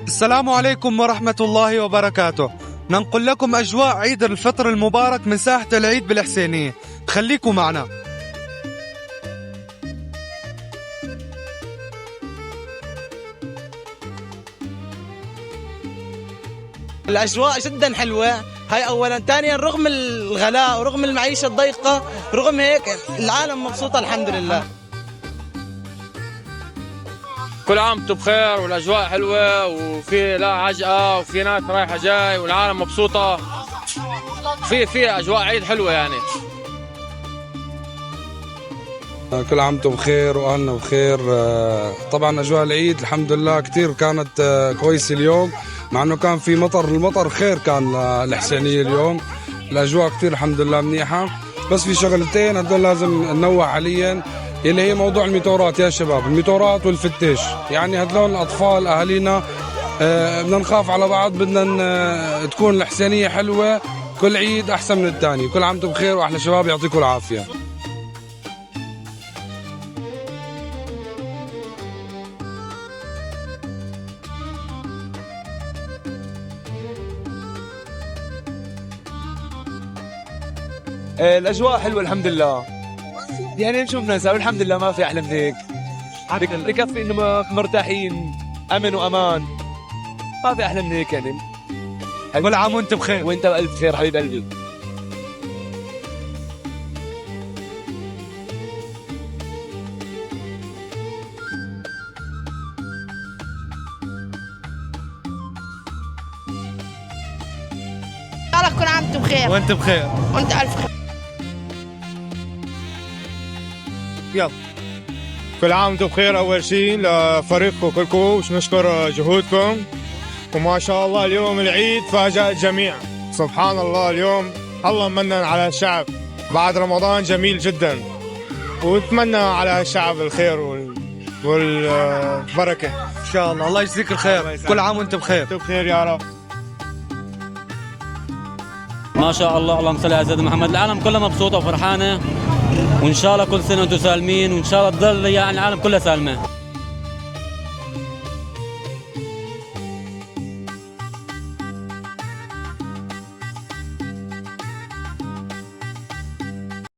السلام عليكم ورحمة الله وبركاته. ننقل لكم أجواء عيد الفطر المبارك من ساحة العيد بالحسينية، خليكم معنا. الأجواء جدا حلوة، هاي أولا. ثانيا رغم الغلاء ورغم المعيشة الضيقة، رغم هيك العالم مبسوطة الحمد لله. كل عام وانتم بخير والاجواء حلوه وفي لا عجقه وفي ناس رايحه جاي والعالم مبسوطه. في اجواء عيد حلوه يعني. كل عام وانتم بخير واهلنا بخير. طبعا اجواء العيد الحمد لله كثير كانت كويسه اليوم، مع انه كان في مطر. المطر خير كان الحسينيه اليوم. الاجواء كثير الحمد لله منيحه، بس في شغلتين هدول لازم ننوه حاليا، اللي هي موضوع الميتورات يا شباب، الميتورات والفتش. يعني هذول الاطفال اهالينا بدنا نخاف على بعض، بدنا تكون الحسينيه حلوه، كل عيد احسن من الثاني. كل عام وانتم بخير واحلى شباب، يعطيكم العافيه. الاجواء حلوه الحمد لله، يعني نشوف نسوي الحمد لله، ما في احلى من هيك. بكفي انه مرتاحين، امن وامان، ما في احلى من هيك يعني. كل عام وانت بخير. وانت بالف خير حبيب قلبي. كل عام وانتم بخير. وانت بخير. وانت الف خير. يلا. كل عام وانتم بخير. اول شيء لفريقكم كلكم نشكر جهودكم، وما شاء الله اليوم العيد فاجأ الجميع. سبحان الله، اليوم الله منن على الشعب بعد رمضان جميل جدا، ونتمنى على الشعب الخير والبركة إن شاء الله. الله يجزيك الخير. كل عام وانت بخير. وانتم بخير يا رب. ما شاء الله، اللهم صل على سيدنا محمد. العالم كلها مبسوطة وفرحانة، وإن شاء الله كل سنة وأنتم سالمين، وإن شاء الله تضل يعني العالم كلها سالمة.